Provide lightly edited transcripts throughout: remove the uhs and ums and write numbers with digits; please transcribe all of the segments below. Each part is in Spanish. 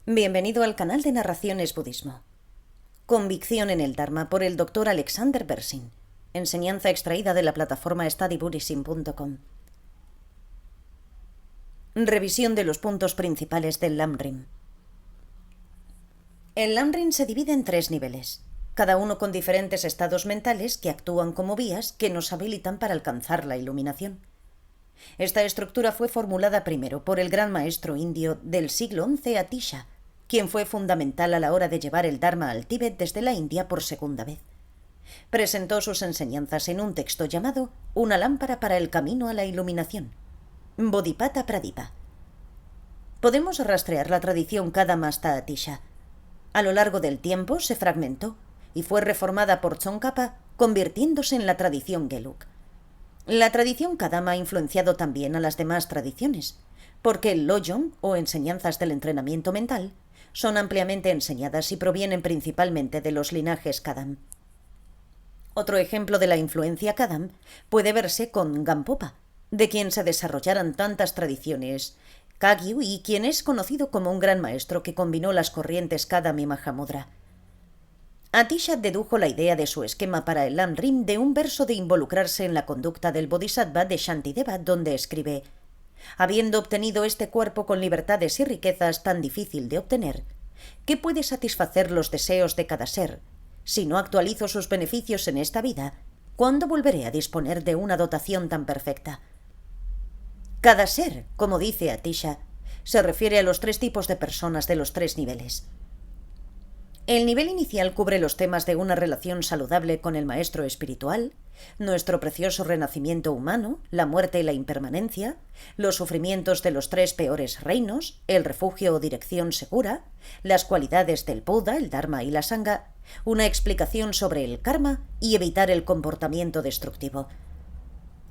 Bienvenido al canal de Narraciones Budismo. Convicción en el Dharma por el Dr. Alexander Berzin. Enseñanza extraída de la plataforma studybuddhism.com. Revisión de los puntos principales del Lamrim. El Lamrim se divide en 3 niveles, cada uno con diferentes estados mentales que actúan como vías que nos habilitan para alcanzar la iluminación. Esta estructura fue formulada primero por el gran maestro indio del siglo XI Atisha, quien fue fundamental a la hora de llevar el Dharma al Tíbet desde la India por segunda vez. Presentó sus enseñanzas en un texto llamado Una lámpara para el camino a la iluminación, Bodhipata Pradipa. Podemos rastrear la tradición Kadam hasta Atisha. A lo largo del tiempo se fragmentó y fue reformada por Tsongkhapa, convirtiéndose en la tradición Gelug. La tradición Kadam ha influenciado también a las demás tradiciones, porque el Lojong, o enseñanzas del entrenamiento mental, son ampliamente enseñadas y provienen principalmente de los linajes Kadam. Otro ejemplo de la influencia Kadam puede verse con Gampopa, de quien se desarrollaran tantas tradiciones Kagyu y quien es conocido como un gran maestro que combinó las corrientes Kadam y Mahamudra. Atisha dedujo la idea de su esquema para el Lamrim de un verso de involucrarse en la conducta del Bodhisattva de Shantideva, donde escribe: habiendo obtenido este cuerpo con libertades y riquezas tan difícil de obtener, ¿qué puede satisfacer los deseos de cada ser? Si no actualizo sus beneficios en esta vida, ¿cuándo volveré a disponer de una dotación tan perfecta? Cada ser, como dice Atisha, se refiere a los 3 tipos de personas de los 3 niveles. El nivel inicial cubre los temas de una relación saludable con el maestro espiritual, nuestro precioso renacimiento humano, la muerte y la impermanencia, los sufrimientos de los 3 peores reinos, el refugio o dirección segura, las cualidades del Buda, el Dharma y la Sangha, una explicación sobre el karma y evitar el comportamiento destructivo.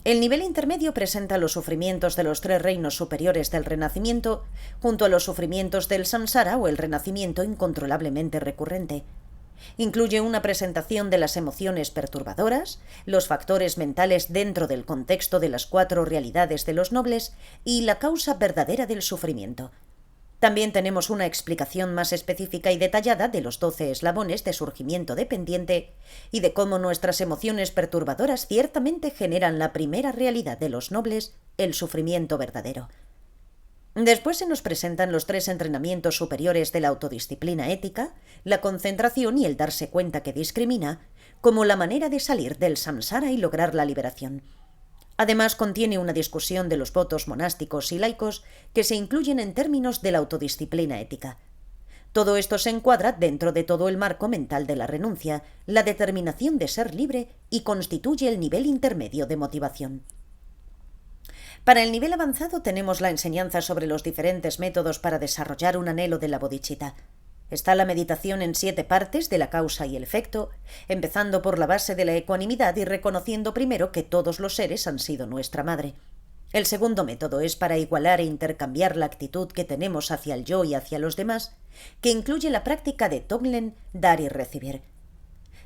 El nivel intermedio presenta los sufrimientos de los 3 reinos superiores del renacimiento, junto a los sufrimientos del samsara o el renacimiento incontrolablemente recurrente. Incluye una presentación de las emociones perturbadoras, los factores mentales dentro del contexto de las 4 realidades de los nobles y la causa verdadera del sufrimiento. También tenemos una explicación más específica y detallada de los 12 eslabones de surgimiento dependiente y de cómo nuestras emociones perturbadoras ciertamente generan la primera realidad de los nobles, el sufrimiento verdadero. Después se nos presentan los 3 entrenamientos superiores de la autodisciplina ética, la concentración y el darse cuenta que discrimina, como la manera de salir del samsara y lograr la liberación. Además, contiene una discusión de los votos monásticos y laicos que se incluyen en términos de la autodisciplina ética. Todo esto se encuadra dentro de todo el marco mental de la renuncia, la determinación de ser libre y constituye el nivel intermedio de motivación. Para el nivel avanzado tenemos la enseñanza sobre los diferentes métodos para desarrollar un anhelo de la bodhicitta. Está la meditación en 7 partes de la causa y el efecto, empezando por la base de la ecuanimidad y reconociendo primero que todos los seres han sido nuestra madre. El segundo método es para igualar e intercambiar la actitud que tenemos hacia el yo y hacia los demás, que incluye la práctica de Tonglen, dar y recibir.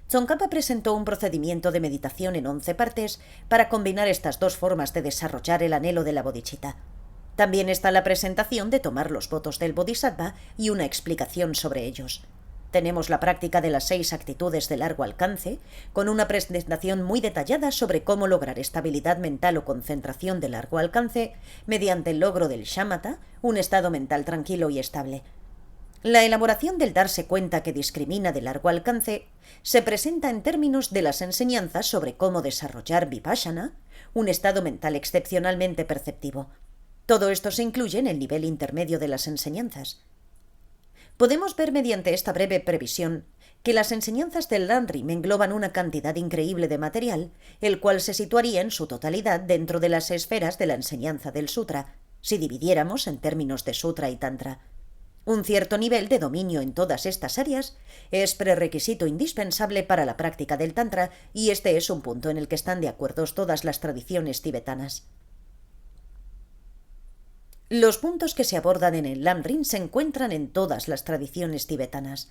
Tsongkhapa presentó un procedimiento de meditación en 11 partes para combinar estas 2 formas de desarrollar el anhelo de la bodhicitta. También está la presentación de tomar los votos del Bodhisattva y una explicación sobre ellos. Tenemos la práctica de las 6 actitudes de largo alcance, con una presentación muy detallada sobre cómo lograr estabilidad mental o concentración de largo alcance mediante el logro del shamatha, un estado mental tranquilo y estable. La elaboración del darse cuenta que discrimina de largo alcance se presenta en términos de las enseñanzas sobre cómo desarrollar vipassana, un estado mental excepcionalmente perceptivo. Todo esto se incluye en el nivel intermedio de las enseñanzas. Podemos ver mediante esta breve previsión que las enseñanzas del Lamrim engloban una cantidad increíble de material, el cual se situaría en su totalidad dentro de las esferas de la enseñanza del sutra, si dividiéramos en términos de sutra y tantra. Un cierto nivel de dominio en todas estas áreas es prerequisito indispensable para la práctica del tantra y este es un punto en el que están de acuerdo todas las tradiciones tibetanas. Los puntos que se abordan en el Lamrim se encuentran en todas las tradiciones tibetanas.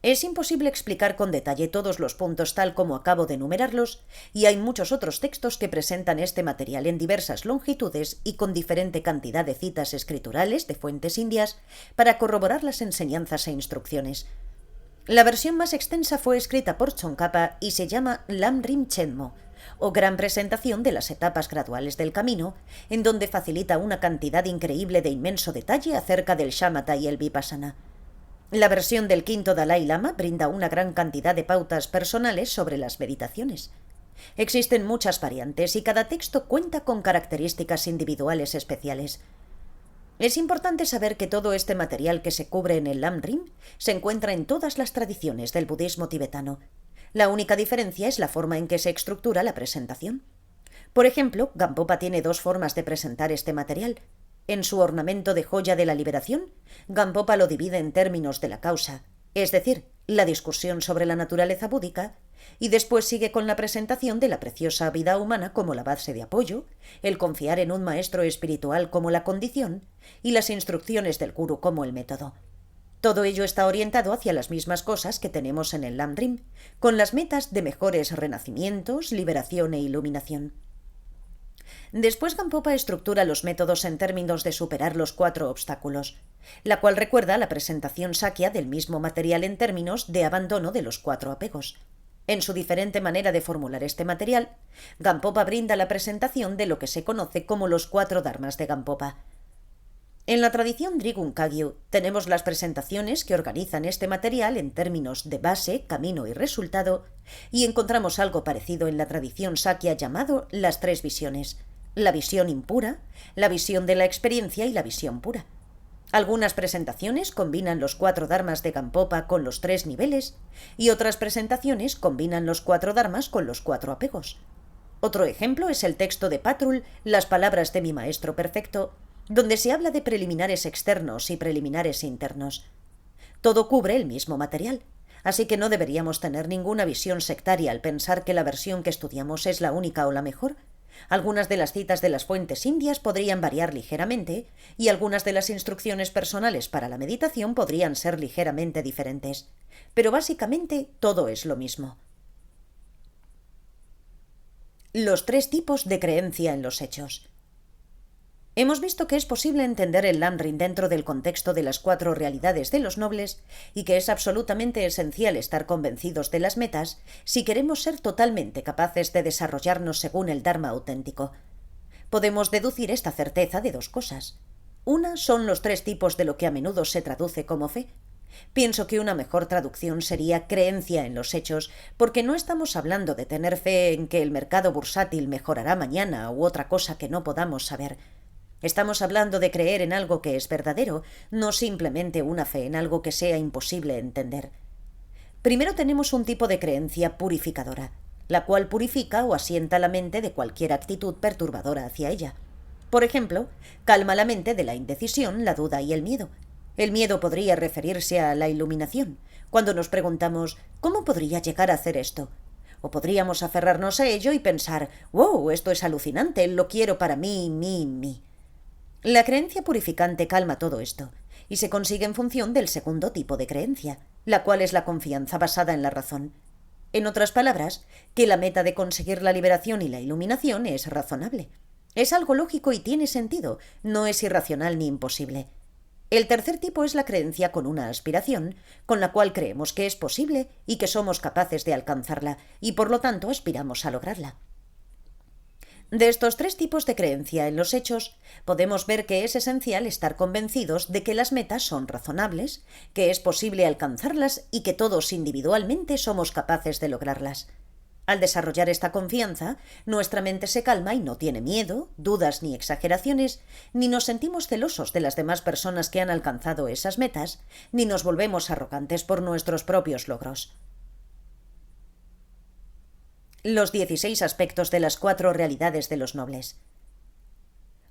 Es imposible explicar con detalle todos los puntos tal como acabo de enumerarlos, y hay muchos otros textos que presentan este material en diversas longitudes y con diferente cantidad de citas escriturales de fuentes indias para corroborar las enseñanzas e instrucciones. La versión más extensa fue escrita por Tsongkhapa y se llama Lam-rim Chenmo, o Gran Presentación de las Etapas Graduales del Camino, en donde facilita una cantidad increíble de inmenso detalle acerca del shamatha y el vipassana. La versión del quinto Dalai Lama brinda una gran cantidad de pautas personales sobre las meditaciones. Existen muchas variantes y cada texto cuenta con características individuales especiales. Es importante saber que todo este material que se cubre en el Lam-rim se encuentra en todas las tradiciones del budismo tibetano. La única diferencia es la forma en que se estructura la presentación. Por ejemplo, Gampopa tiene dos formas de presentar este material. En su ornamento de joya de la liberación, Gampopa lo divide en términos de la causa, es decir, la discusión sobre la naturaleza búdica, y después sigue con la presentación de la preciosa vida humana como la base de apoyo, el confiar en un maestro espiritual como la condición, y las instrucciones del gurú como el método. Todo ello está orientado hacia las mismas cosas que tenemos en el Lam-rim, con las metas de mejores renacimientos, liberación e iluminación. Después Gampopa estructura los métodos en términos de superar los 4 obstáculos, la cual recuerda la presentación Sakya del mismo material en términos de abandono de los 4 apegos. En su diferente manera de formular este material, Gampopa brinda la presentación de lo que se conoce como los 4 dharmas de Gampopa. En la tradición Drigun Kagyu tenemos las presentaciones que organizan este material en términos de base, camino y resultado, y encontramos algo parecido en la tradición Sakya llamado las 3 visiones: la visión impura, la visión de la experiencia y la visión pura. Algunas presentaciones combinan los 4 dharmas de Gampopa con los 3 niveles, y otras presentaciones combinan los 4 dharmas con los 4 apegos. Otro ejemplo es el texto de Patrul, Las palabras de mi maestro perfecto, donde se habla de preliminares externos y preliminares internos. Todo cubre el mismo material, así que no deberíamos tener ninguna visión sectaria al pensar que la versión que estudiamos es la única o la mejor. Algunas de las citas de las fuentes indias podrían variar ligeramente, y algunas de las instrucciones personales para la meditación podrían ser ligeramente diferentes. Pero básicamente todo es lo mismo. Los 3 tipos de creencia en los hechos. Hemos visto que es posible entender el Lam-rim dentro del contexto de las 4 realidades de los nobles y que es absolutamente esencial estar convencidos de las metas si queremos ser totalmente capaces de desarrollarnos según el Dharma auténtico. Podemos deducir esta certeza de 2 cosas. Una son los 3 tipos de lo que a menudo se traduce como fe. Pienso que una mejor traducción sería creencia en los hechos, porque no estamos hablando de tener fe en que el mercado bursátil mejorará mañana u otra cosa que no podamos saber. Estamos hablando de creer en algo que es verdadero, no simplemente una fe en algo que sea imposible entender. Primero tenemos un tipo de creencia purificadora, la cual purifica o asienta la mente de cualquier actitud perturbadora hacia ella. Por ejemplo, calma la mente de la indecisión, la duda y el miedo. El miedo podría referirse a la iluminación, cuando nos preguntamos ¿cómo podría llegar a hacer esto? O podríamos aferrarnos a ello y pensar «wow, esto es alucinante, lo quiero para mí». La creencia purificante calma todo esto, y se consigue en función del segundo tipo de creencia, la cual es la confianza basada en la razón. En otras palabras, que la meta de conseguir la liberación y la iluminación es razonable. Es algo lógico y tiene sentido, no es irracional ni imposible. El tercer tipo es la creencia con una aspiración, con la cual creemos que es posible y que somos capaces de alcanzarla, y por lo tanto aspiramos a lograrla. De estos 3 tipos de creencia en los hechos, podemos ver que es esencial estar convencidos de que las metas son razonables, que es posible alcanzarlas y que todos individualmente somos capaces de lograrlas. Al desarrollar esta confianza, nuestra mente se calma y no tiene miedo, dudas ni exageraciones, ni nos sentimos celosos de las demás personas que han alcanzado esas metas, ni nos volvemos arrogantes por nuestros propios logros. Los 16 aspectos de las 4 realidades de los nobles.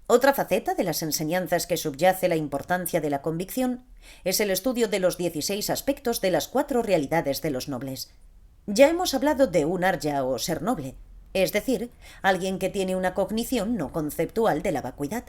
Otra faceta de las enseñanzas que subyace la importancia de la convicción es el estudio de los 16 aspectos de las 4 realidades de los nobles. Ya hemos hablado de un arya o ser noble, es decir, alguien que tiene una cognición no conceptual de la vacuidad.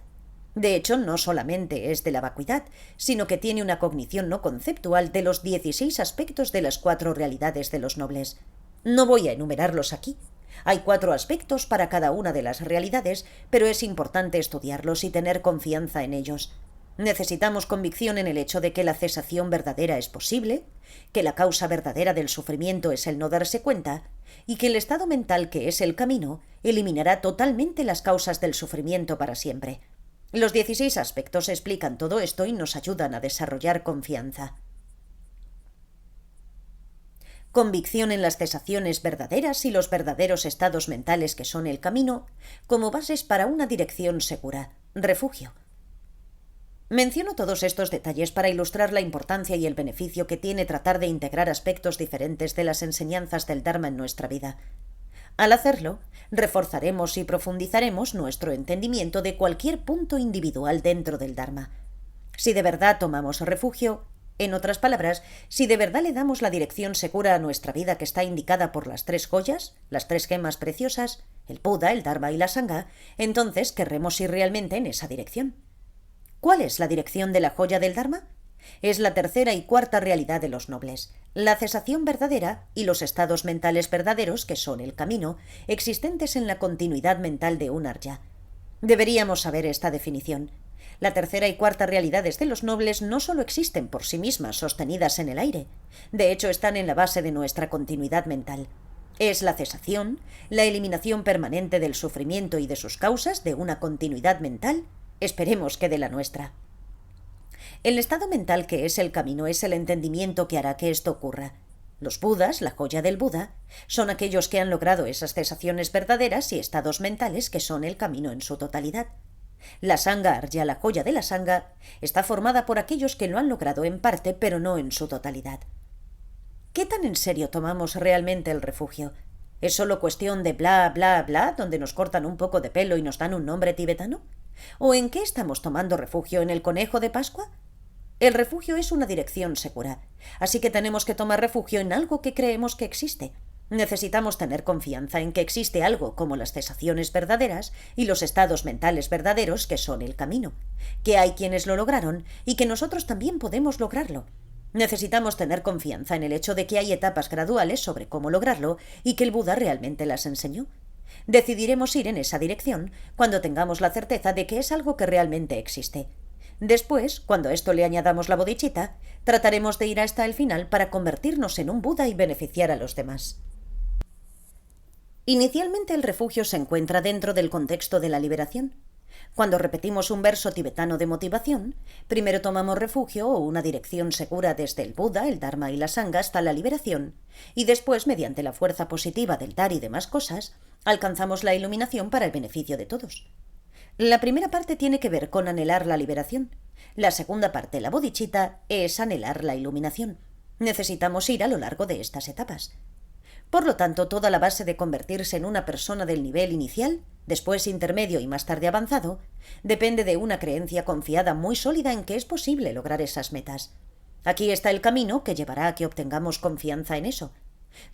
De hecho, no solamente es de la vacuidad, sino que tiene una cognición no conceptual de los 16 aspectos de las 4 realidades de los nobles. No voy a enumerarlos aquí. Hay 4 aspectos para cada una de las realidades, pero es importante estudiarlos y tener confianza en ellos. Necesitamos convicción en el hecho de que la cesación verdadera es posible, que la causa verdadera del sufrimiento es el no darse cuenta, y que el estado mental que es el camino eliminará totalmente las causas del sufrimiento para siempre. Los 16 aspectos explican todo esto y nos ayudan a desarrollar confianza. Convicción en las cesaciones verdaderas y los verdaderos estados mentales que son el camino, como bases para una dirección segura, refugio. Menciono todos estos detalles para ilustrar la importancia y el beneficio que tiene tratar de integrar aspectos diferentes de las enseñanzas del Dharma en nuestra vida. Al hacerlo, reforzaremos y profundizaremos nuestro entendimiento de cualquier punto individual dentro del Dharma. Si de verdad tomamos refugio, en otras palabras, si de verdad le damos la dirección segura a nuestra vida que está indicada por las 3 joyas, las 3 gemas preciosas, el Buda, el Dharma y la Sangha, entonces querremos ir realmente en esa dirección. ¿Cuál es la dirección de la joya del Dharma? Es la tercera y cuarta realidad de los nobles, la cesación verdadera y los estados mentales verdaderos, que son el camino, existentes en la continuidad mental de un arya. Deberíamos saber esta definición. La tercera y cuarta realidades de los nobles no solo existen por sí mismas, sostenidas en el aire. De hecho, están en la base de nuestra continuidad mental. Es la cesación, la eliminación permanente del sufrimiento y de sus causas de una continuidad mental, esperemos que de la nuestra. El estado mental que es el camino es el entendimiento que hará que esto ocurra. Los Budas, la joya del Buda, son aquellos que han logrado esas cesaciones verdaderas y estados mentales que son el camino en su totalidad. La Sangha Arya, la joya de la Sangha, está formada por aquellos que lo han logrado en parte, pero no en su totalidad. ¿Qué tan en serio tomamos realmente el refugio? ¿Es solo cuestión de bla, bla, bla, donde nos cortan un poco de pelo y nos dan un nombre tibetano? ¿O en qué estamos tomando refugio? ¿En el conejo de Pascua? El refugio es una dirección segura, así que tenemos que tomar refugio en algo que creemos que existe. Necesitamos tener confianza en que existe algo como las cesaciones verdaderas y los estados mentales verdaderos que son el camino, que hay quienes lo lograron y que nosotros también podemos lograrlo. Necesitamos tener confianza en el hecho de que hay etapas graduales sobre cómo lograrlo y que el Buda realmente las enseñó. Decidiremos ir en esa dirección cuando tengamos la certeza de que es algo que realmente existe. Después, cuando a esto le añadamos la bodhicitta, trataremos de ir hasta el final para convertirnos en un Buda y beneficiar a los demás. Inicialmente el refugio se encuentra dentro del contexto de la liberación. Cuando repetimos un verso tibetano de motivación, primero tomamos refugio o una dirección segura desde el Buda, el Dharma y la Sangha hasta la liberación, y después, mediante la fuerza positiva del dar y demás cosas, alcanzamos la iluminación para el beneficio de todos. La primera parte tiene que ver con anhelar la liberación. La segunda parte, la bodhicitta, es anhelar la iluminación. Necesitamos ir a lo largo de estas etapas. Por lo tanto, toda la base de convertirse en una persona del nivel inicial, después intermedio y más tarde avanzado, depende de una creencia confiada muy sólida en que es posible lograr esas metas. Aquí está el camino que llevará a que obtengamos confianza en eso.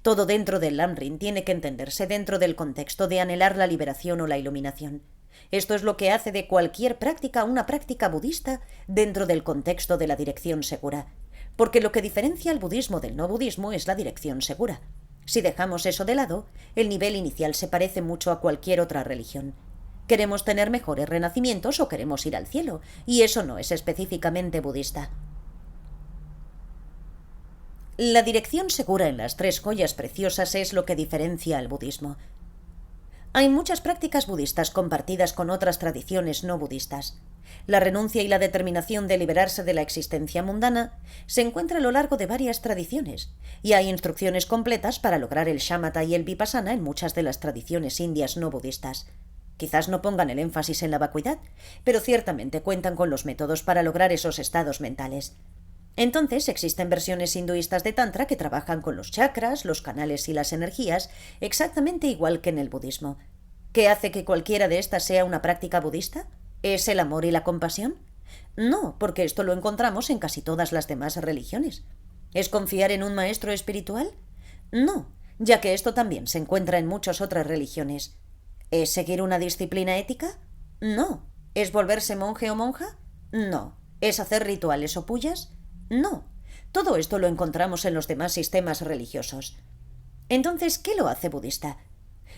Todo dentro del Lamrim tiene que entenderse dentro del contexto de anhelar la liberación o la iluminación. Esto es lo que hace de cualquier práctica una práctica budista dentro del contexto de la dirección segura, porque lo que diferencia al budismo del no budismo es la dirección segura. Si dejamos eso de lado, el nivel inicial se parece mucho a cualquier otra religión. Queremos tener mejores renacimientos o queremos ir al cielo, y eso no es específicamente budista. La dirección segura en las 3 joyas preciosas es lo que diferencia al budismo. Hay muchas prácticas budistas compartidas con otras tradiciones no budistas. La renuncia y la determinación de liberarse de la existencia mundana se encuentra a lo largo de varias tradiciones, y hay instrucciones completas para lograr el shamatha y el vipassana en muchas de las tradiciones indias no budistas. Quizás no pongan el énfasis en la vacuidad, pero ciertamente cuentan con los métodos para lograr esos estados mentales. Entonces existen versiones hinduistas de Tantra que trabajan con los chakras, los canales y las energías, exactamente igual que en el budismo. ¿Qué hace que cualquiera de estas sea una práctica budista? ¿Es el amor y la compasión? No, porque esto lo encontramos en casi todas las demás religiones. ¿Es confiar en un maestro espiritual? No, ya que esto también se encuentra en muchas otras religiones. ¿Es seguir una disciplina ética? No, ¿Es volverse monje o monja? No. ¿Es hacer rituales o pullas? No. Todo esto lo encontramos en los demás sistemas religiosos. Entonces, ¿qué lo hace budista?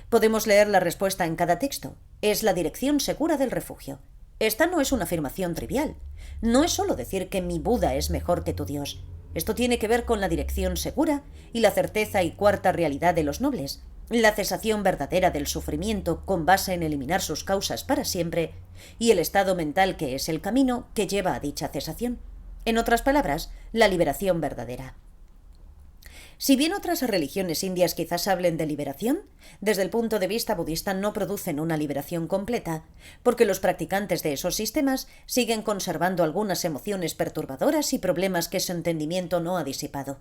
Podemos leer la respuesta en cada texto. Es la dirección segura del refugio. Esta no es una afirmación trivial. No es solo decir que mi Buda es mejor que tu Dios. Esto tiene que ver con la dirección segura y la certeza y cuarta realidad de los nobles, la cesación verdadera del sufrimiento con base en eliminar sus causas para siempre y el estado mental que es el camino que lleva a dicha cesación. En otras palabras, la liberación verdadera. Si bien otras religiones indias quizás hablen de liberación, desde el punto de vista budista no producen una liberación completa, porque los practicantes de esos sistemas siguen conservando algunas emociones perturbadoras y problemas que su entendimiento no ha disipado.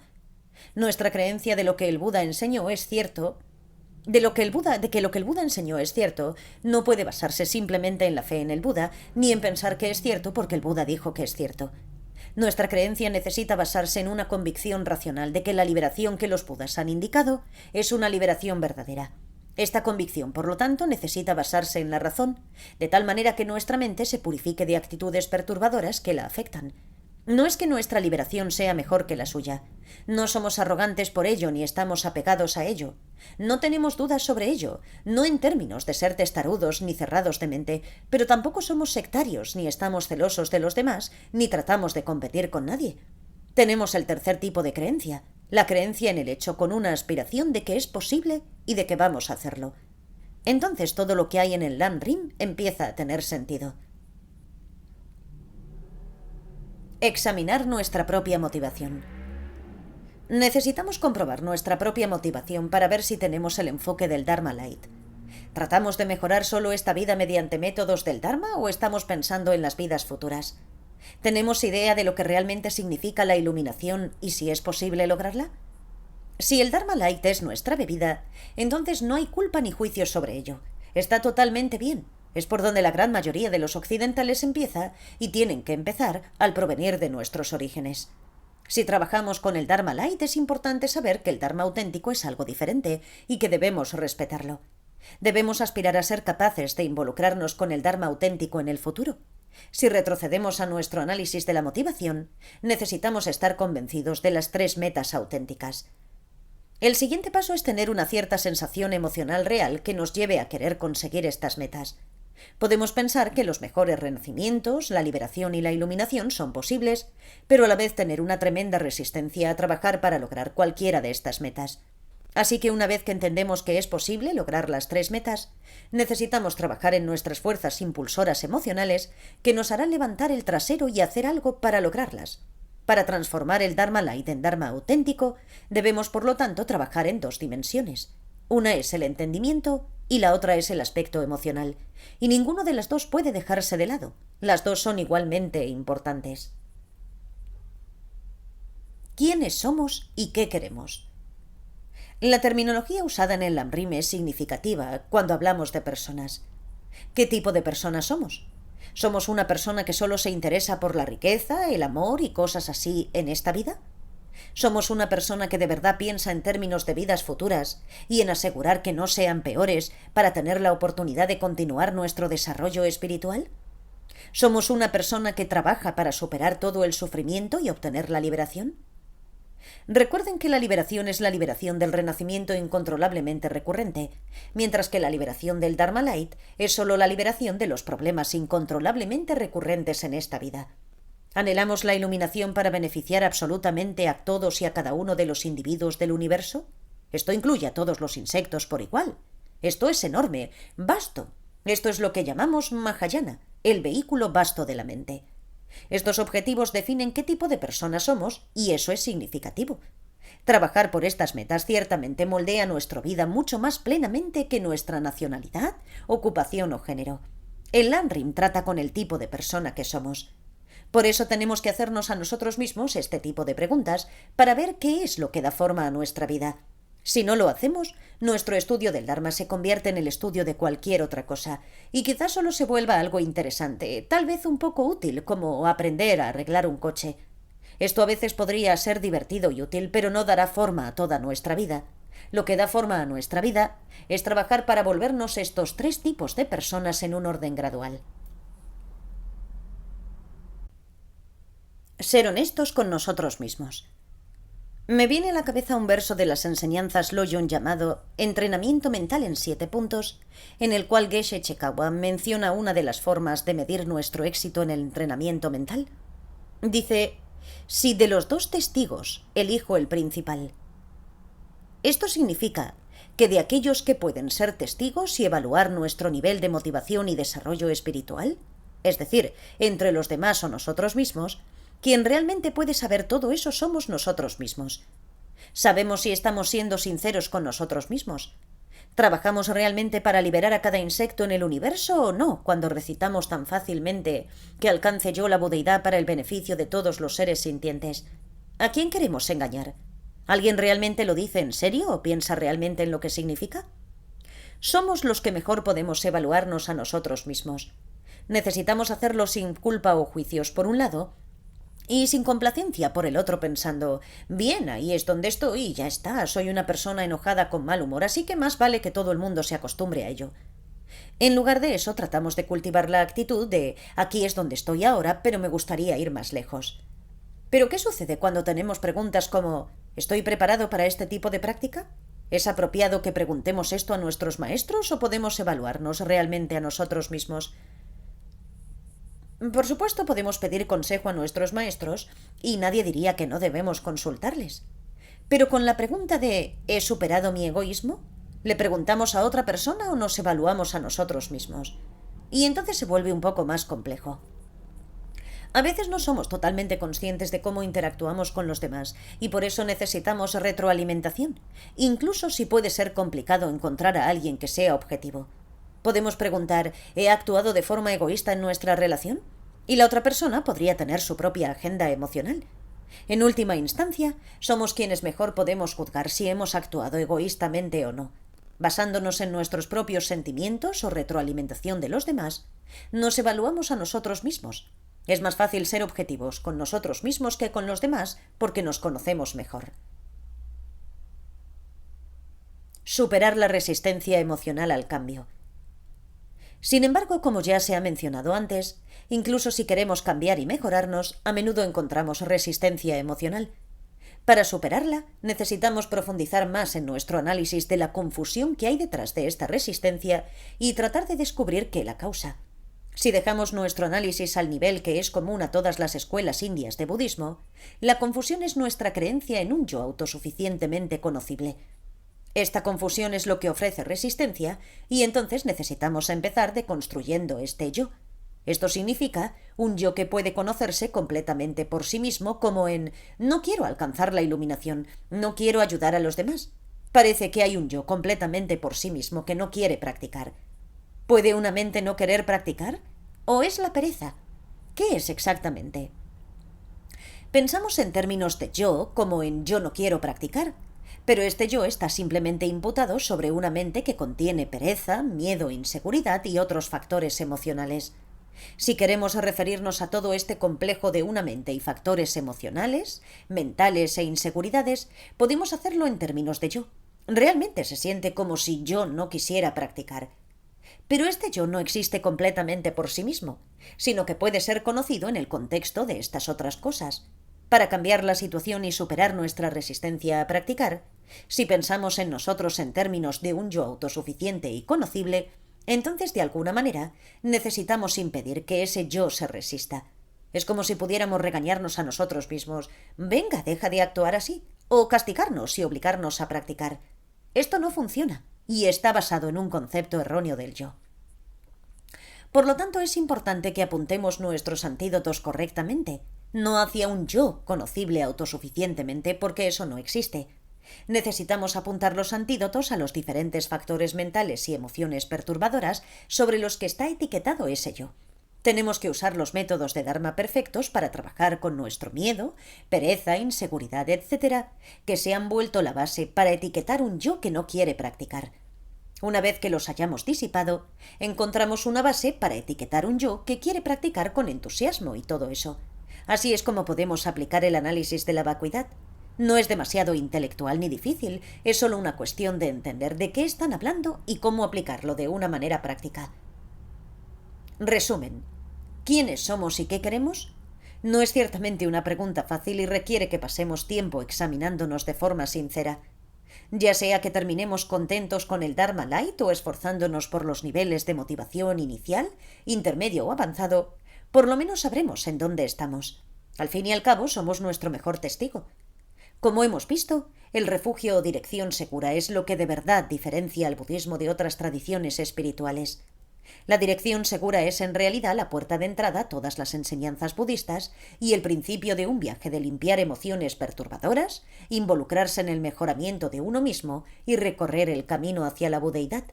Nuestra creencia de lo que el Buda enseñó es cierto, de que lo que el Buda enseñó es cierto, no puede basarse simplemente en la fe en el Buda, ni en pensar que es cierto porque el Buda dijo que es cierto. Nuestra creencia necesita basarse en una convicción racional de que la liberación que los Budas han indicado es una liberación verdadera. Esta convicción, por lo tanto, necesita basarse en la razón, de tal manera que nuestra mente se purifique de actitudes perturbadoras que la afectan. No es que nuestra liberación sea mejor que la suya. No somos arrogantes por ello ni estamos apegados a ello. No tenemos dudas sobre ello, no en términos de ser testarudos ni cerrados de mente, pero tampoco somos sectarios ni estamos celosos de los demás ni tratamos de competir con nadie. Tenemos el tercer tipo de creencia, la creencia en el hecho con una aspiración de que es posible y de que vamos a hacerlo. Entonces todo lo que hay en el Lam Rim empieza a tener sentido. Examinar nuestra propia motivación. Necesitamos comprobar nuestra propia motivación para ver si tenemos el enfoque del Dharma Light. ¿Tratamos de mejorar solo esta vida mediante métodos del Dharma o estamos pensando en las vidas futuras? ¿Tenemos idea de lo que realmente significa la iluminación y si es posible lograrla? Si el Dharma Light es nuestra bebida, entonces no hay culpa ni juicio sobre ello. Está totalmente bien. Es por donde la gran mayoría de los occidentales empieza y tienen que empezar al provenir de nuestros orígenes. Si trabajamos con el Dharma Light, es importante saber que el Dharma auténtico es algo diferente y que debemos respetarlo. Debemos aspirar a ser capaces de involucrarnos con el Dharma auténtico en el futuro. Si retrocedemos a nuestro análisis de la motivación, necesitamos estar convencidos de las 3 metas auténticas. El siguiente paso es tener una cierta sensación emocional real que nos lleve a querer conseguir estas metas. Podemos pensar que los mejores renacimientos, la liberación y la iluminación son posibles, pero a la vez tener una tremenda resistencia a trabajar para lograr cualquiera de estas metas. Así que una vez que entendemos que es posible lograr las 3 metas, necesitamos trabajar en nuestras fuerzas impulsoras emocionales que nos harán levantar el trasero y hacer algo para lograrlas. Para transformar el Dharma Light en Dharma auténtico, debemos por lo tanto trabajar en 2 dimensiones. Una es el entendimiento y la otra es el aspecto emocional, y ninguno de las 2 puede dejarse de lado. Las 2 son igualmente importantes. ¿Quiénes somos y qué queremos? La terminología usada en el Lam Rim es significativa cuando hablamos de personas. ¿Qué tipo de personas somos? ¿Somos una persona que solo se interesa por la riqueza, el amor y cosas así en esta vida? ¿Somos una persona que de verdad piensa en términos de vidas futuras y en asegurar que no sean peores para tener la oportunidad de continuar nuestro desarrollo espiritual? ¿Somos una persona que trabaja para superar todo el sufrimiento y obtener la liberación? Recuerden que la liberación es la liberación del renacimiento incontrolablemente recurrente, mientras que la liberación del Dharma Light es solo la liberación de los problemas incontrolablemente recurrentes en esta vida. ¿Anhelamos la iluminación para beneficiar absolutamente a todos y a cada uno de los individuos del universo? Esto incluye a todos los insectos por igual. Esto es enorme, vasto. Esto es lo que llamamos Mahayana, el vehículo vasto de la mente. Estos objetivos definen qué tipo de personas somos y eso es significativo. Trabajar por estas metas ciertamente moldea nuestra vida mucho más plenamente que nuestra nacionalidad, ocupación o género. El Lam Rim trata con el tipo de persona que somos. Por eso tenemos que hacernos a nosotros mismos este tipo de preguntas para ver qué es lo que da forma a nuestra vida. Si no lo hacemos, nuestro estudio del Dharma se convierte en el estudio de cualquier otra cosa, y quizás solo se vuelva algo interesante, tal vez un poco útil, como aprender a arreglar un coche. Esto a veces podría ser divertido y útil, pero no dará forma a toda nuestra vida. Lo que da forma a nuestra vida es trabajar para volvernos estos 3 tipos de personas en un orden gradual. Ser honestos con nosotros mismos. Me viene a la cabeza un verso de las enseñanzas Loyon llamado Entrenamiento mental en 7 puntos, en el cual Geshe Chekawa menciona una de las formas de medir nuestro éxito en el entrenamiento mental. Dice: si de los 2 testigos elijo el principal. Esto significa que de aquellos que pueden ser testigos y evaluar nuestro nivel de motivación y desarrollo espiritual, es decir, entre los demás o nosotros mismos, quien realmente puede saber todo eso somos nosotros mismos. Sabemos si estamos siendo sinceros con nosotros mismos. ¿Trabajamos realmente para liberar a cada insecto en el universo o no cuando recitamos tan fácilmente que alcance yo la budeidad para el beneficio de todos los seres sintientes? ¿A quién queremos engañar? ¿Alguien realmente lo dice en serio o piensa realmente en lo que significa? Somos los que mejor podemos evaluarnos a nosotros mismos. Necesitamos hacerlo sin culpa o juicios por un lado y sin complacencia por el otro, pensando: bien, ahí es donde estoy y ya está, soy una persona enojada con mal humor, así que más vale que todo el mundo se acostumbre a ello. En lugar de eso, tratamos de cultivar la actitud de: aquí es donde estoy ahora, pero me gustaría ir más lejos. ¿Pero qué sucede cuando tenemos preguntas como: ¿estoy preparado para este tipo de práctica? ¿Es apropiado que preguntemos esto a nuestros maestros o podemos evaluarnos realmente a nosotros mismos? Por supuesto, podemos pedir consejo a nuestros maestros y nadie diría que no debemos consultarles. Pero con la pregunta de ¿he superado mi egoísmo? ¿Le preguntamos a otra persona o nos evaluamos a nosotros mismos? Y entonces se vuelve un poco más complejo. A veces no somos totalmente conscientes de cómo interactuamos con los demás y por eso necesitamos retroalimentación, incluso si puede ser complicado encontrar a alguien que sea objetivo. Podemos preguntar: ¿he actuado de forma egoísta en nuestra relación? Y la otra persona podría tener su propia agenda emocional. En última instancia, somos quienes mejor podemos juzgar si hemos actuado egoístamente o no. Basándonos en nuestros propios sentimientos o retroalimentación de los demás, nos evaluamos a nosotros mismos. Es más fácil ser objetivos con nosotros mismos que con los demás porque nos conocemos mejor. Superar la resistencia emocional al cambio. Sin embargo, como ya se ha mencionado antes, incluso si queremos cambiar y mejorarnos, a menudo encontramos resistencia emocional. Para superarla, necesitamos profundizar más en nuestro análisis de la confusión que hay detrás de esta resistencia y tratar de descubrir qué la causa. Si dejamos nuestro análisis al nivel que es común a todas las escuelas indias de budismo, la confusión es nuestra creencia en un yo autosuficientemente conocible. Esta confusión es lo que ofrece resistencia y entonces necesitamos empezar deconstruyendo este yo. Esto significa un yo que puede conocerse completamente por sí mismo, como en: no quiero alcanzar la iluminación, no quiero ayudar a los demás. Parece que hay un yo completamente por sí mismo que no quiere practicar. ¿Puede una mente no querer practicar? ¿O es la pereza? ¿Qué es exactamente? Pensamos en términos de yo como en yo no quiero practicar, pero este yo está simplemente imputado sobre una mente que contiene pereza, miedo, inseguridad y otros factores emocionales. Si queremos referirnos a todo este complejo de una mente y factores emocionales, mentales e inseguridades, podemos hacerlo en términos de yo. Realmente se siente como si yo no quisiera practicar. Pero este yo no existe completamente por sí mismo, sino que puede ser conocido en el contexto de estas otras cosas. Para cambiar la situación y superar nuestra resistencia a practicar, si pensamos en nosotros en términos de un yo autosuficiente y conocible, entonces de alguna manera necesitamos impedir que ese yo se resista. Es como si pudiéramos regañarnos a nosotros mismos: venga, deja de actuar así, o castigarnos y obligarnos a practicar. Esto no funciona y está basado en un concepto erróneo del yo. Por lo tanto, es importante que apuntemos nuestros antídotos correctamente, no hacia un yo conocible autosuficientemente, porque eso no existe. Necesitamos apuntar los antídotos a los diferentes factores mentales y emociones perturbadoras sobre los que está etiquetado ese yo. Tenemos que usar los métodos de Dharma perfectos para trabajar con nuestro miedo, pereza, inseguridad, etc., que se han vuelto la base para etiquetar un yo que no quiere practicar. Una vez que los hayamos disipado, encontramos una base para etiquetar un yo que quiere practicar con entusiasmo y todo eso. Así es como podemos aplicar el análisis de la vacuidad. No es demasiado intelectual ni difícil, es solo una cuestión de entender de qué están hablando y cómo aplicarlo de una manera práctica. Resumen: ¿quiénes somos y qué queremos? No es ciertamente una pregunta fácil y requiere que pasemos tiempo examinándonos de forma sincera. Ya sea que terminemos contentos con el Dharma Light o esforzándonos por los niveles de motivación inicial, intermedio o avanzado, por lo menos sabremos en dónde estamos. Al fin y al cabo, somos nuestro mejor testigo. Como hemos visto, el refugio o dirección segura es lo que de verdad diferencia al budismo de otras tradiciones espirituales. La dirección segura es en realidad la puerta de entrada a todas las enseñanzas budistas y el principio de un viaje de limpiar emociones perturbadoras, involucrarse en el mejoramiento de uno mismo y recorrer el camino hacia la budeidad.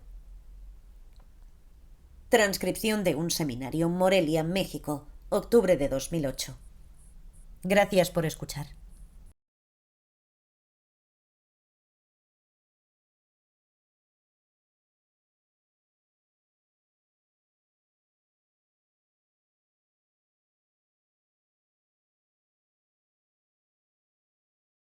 Transcripción de un seminario, Morelia, México, octubre de 2008. Gracias por escuchar.